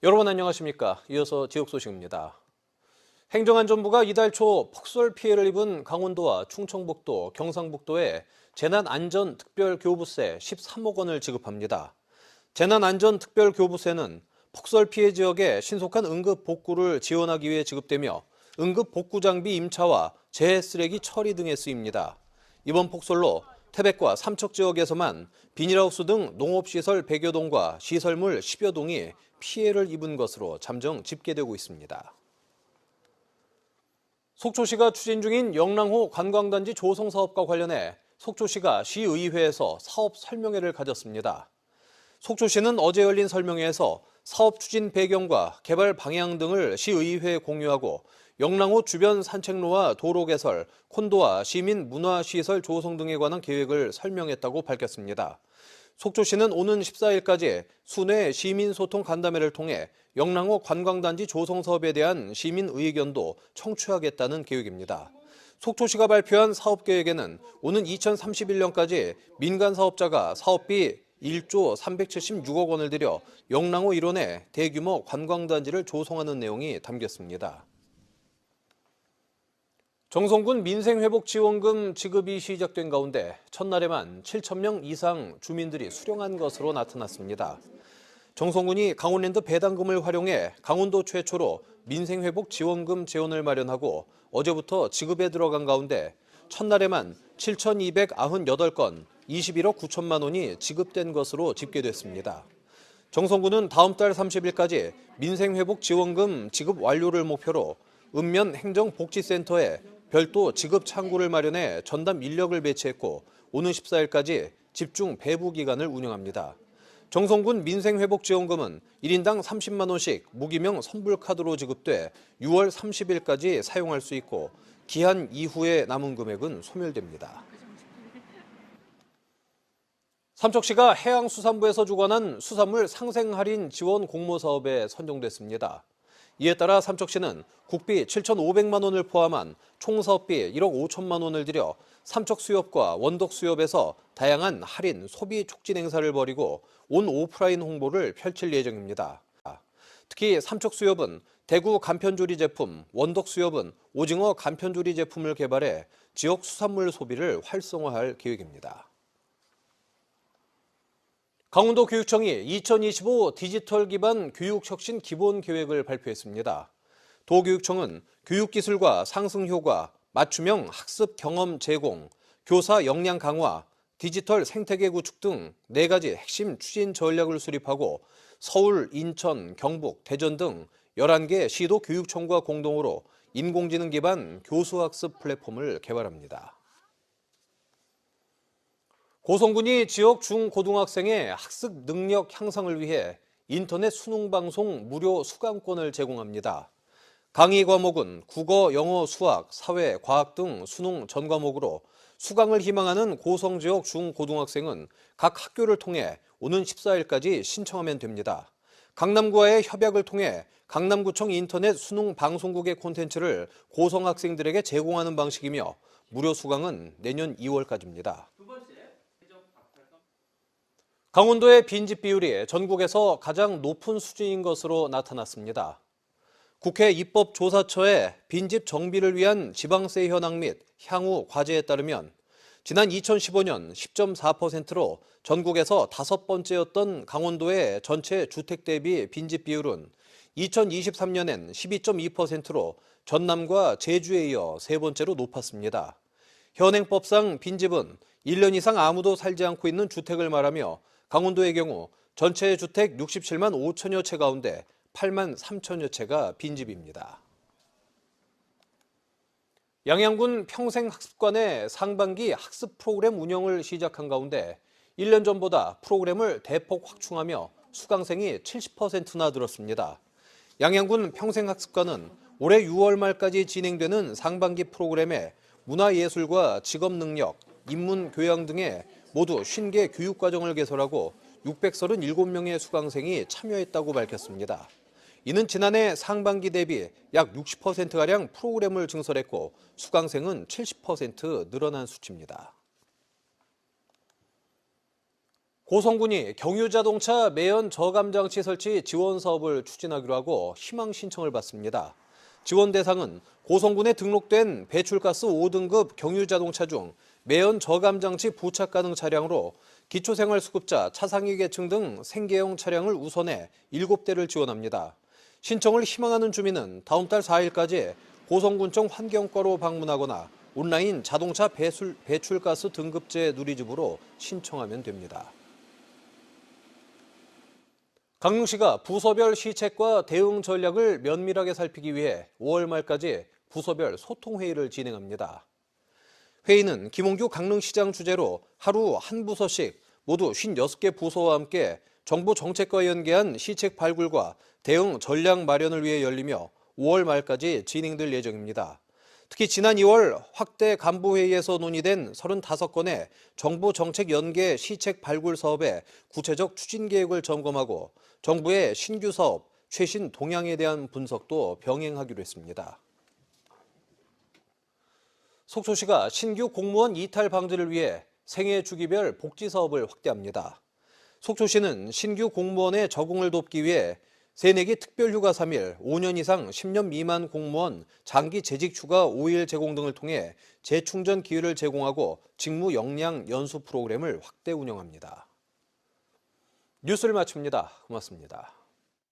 여러분 안녕하십니까? 이어서 지역 소식입니다. 행정안전부가 이달 초 폭설 피해를 입은 강원도와 충청북도, 경상북도에 재난안전특별교부세 13억 원을 지급합니다. 재난안전특별교부세는 폭설 피해 지역에 신속한 응급 복구를 지원하기 위해 지급되며 응급 복구 장비 임차와 재해 쓰레기 처리 등에 쓰입니다. 이번 폭설로 태백과 삼척 지역에서만 비닐하우스 등 농업시설 100여 동과 시설물 10여 동이 피해를 입은 것으로 잠정 집계되고 있습니다. 속초시가 추진 중인 영랑호 관광단지 조성 사업과 관련해 속초시가 시의회에서 사업 설명회를 가졌습니다. 속초시는 어제 열린 설명회에서 사업 추진 배경과 개발 방향 등을 시의회에 공유하고 영랑호 주변 산책로와 도로 개설, 콘도와 시민 문화시설 조성 등에 관한 계획을 설명했다고 밝혔습니다. 속초시는 오는 14일까지 순회 시민소통 간담회를 통해 영랑호 관광단지 조성 사업에 대한 시민 의견도 청취하겠다는 계획입니다. 속초시가 발표한 사업계획에는 오는 2031년까지 민간 사업자가 사업비 1조 376억 원을 들여 영랑호 일원에 대규모 관광단지를 조성하는 내용이 담겼습니다. 정성군 민생회복지원금 지급이 시작된 가운데 첫날에만 7,000명 이상 주민들이 수령한 것으로 나타났습니다. 정성군이 강원랜드 배당금을 활용해 강원도 최초로 민생회복지원금 재원을 마련하고 어제부터 지급에 들어간 가운데 첫날에만 7,298건 21억 9천만 원이 지급된 것으로 집계됐습니다. 정성군은 다음 달 30일까지 민생회복지원금 지급 완료를 목표로 읍면 행정복지센터에 별도 지급 창구를 마련해 전담 인력을 배치했고 오는 14일까지 집중 배부 기간을 운영합니다. 정성군 민생회복지원금은 1인당 30만 원씩 무기명 선불카드로 지급돼 6월 30일까지 사용할 수 있고 기한 이후에 남은 금액은 소멸됩니다. 삼척시가 해양수산부에서 주관한 수산물 상생할인 지원 공모사업에 선정됐습니다. 이에 따라 삼척시는 국비 7,500만 원을 포함한 총 사업비 1억 5천만 원을 들여 삼척 수협과 원덕 수협에서 다양한 할인, 소비 촉진 행사를 벌이고 온 오프라인 홍보를 펼칠 예정입니다. 특히 삼척 수협은 대구 간편조리 제품, 원덕 수협은 오징어 간편조리 제품을 개발해 지역 수산물 소비를 활성화할 계획입니다. 강원도 교육청이 2025 디지털 기반 교육혁신 기본 계획을 발표했습니다. 도교육청은 교육기술과 상승 효과, 맞춤형 학습 경험 제공, 교사 역량 강화, 디지털 생태계 구축 등 4가지 핵심 추진 전략을 수립하고 서울, 인천, 경북, 대전 등 11개 시도 교육청과 공동으로 인공지능 기반 교수학습 플랫폼을 개발합니다. 고성군이 지역 중고등학생의 학습 능력 향상을 위해 인터넷 수능 방송 무료 수강권을 제공합니다. 강의 과목은 국어, 영어, 수학, 사회, 과학 등 수능 전 과목으로 수강을 희망하는 고성 지역 중고등학생은 각 학교를 통해 오는 14일까지 신청하면 됩니다. 강남구와의 협약을 통해 강남구청 인터넷 수능 방송국의 콘텐츠를 고성 학생들에게 제공하는 방식이며 무료 수강은 내년 2월까지입니다. 강원도의 빈집 비율이 전국에서 가장 높은 수준인 것으로 나타났습니다. 국회 입법조사처의 빈집 정비를 위한 지방세 현황 및 향후 과제에 따르면 지난 2015년 10.4%로 전국에서 5번째였던 강원도의 전체 주택 대비 빈집 비율은 2023년엔 12.2%로 전남과 제주에 이어 3번째로 높았습니다. 현행법상 빈집은 1년 이상 아무도 살지 않고 있는 주택을 말하며 강원도의 경우 전체 주택 67만 5천여 채 가운데 8만 3천여 채가 빈집입니다. 양양군 평생학습관의 상반기 학습 프로그램 운영을 시작한 가운데 1년 전보다 프로그램을 대폭 확충하며 수강생이 70%나 늘었습니다. 양양군 평생학습관은 올해 6월 말까지 진행되는 상반기 프로그램에 문화예술과 직업능력, 인문교양 등의 모두 50개 교육과정을 개설하고 637명의 수강생이 참여했다고 밝혔습니다. 이는 지난해 상반기 대비 약 60%가량 프로그램을 증설했고 수강생은 70% 늘어난 수치입니다. 고성군이 경유자동차 매연 저감장치 설치 지원 사업을 추진하기로 하고 희망 신청을 받습니다. 지원 대상은 고성군에 등록된 배출가스 5등급 경유자동차 중 매연 저감장치 부착 가능 차량으로 기초생활수급자, 차상위 계층 등 생계형 차량을 우선해 7대를 지원합니다. 신청을 희망하는 주민은 다음 달 4일까지 고성군청 환경과로 방문하거나 온라인 자동차 배출가스 등급제 누리집으로 신청하면 됩니다. 강릉시가 부서별 시책과 대응 전략을 면밀하게 살피기 위해 5월 말까지 부서별 소통회의를 진행합니다. 회의는 김홍규 강릉시장 주재로 하루 한 부서씩 모두 56개 부서와 함께 정부 정책과 연계한 시책 발굴과 대응 전략 마련을 위해 열리며 5월 말까지 진행될 예정입니다. 특히 지난 2월 확대 간부회의에서 논의된 35건의 정부 정책 연계 시책 발굴 사업의 구체적 추진 계획을 점검하고 정부의 신규 사업, 최신 동향에 대한 분석도 병행하기로 했습니다. 속초시가 신규 공무원 이탈 방지를 위해 생애 주기별 복지 사업을 확대합니다. 속초시는 신규 공무원의 적응을 돕기 위해 새내기 특별휴가 3일, 5년 이상 10년 미만 공무원 장기 재직 휴가 5일 제공 등을 통해 재충전 기회를 제공하고 직무 역량 연수 프로그램을 확대 운영합니다. 뉴스를 마칩니다. 고맙습니다.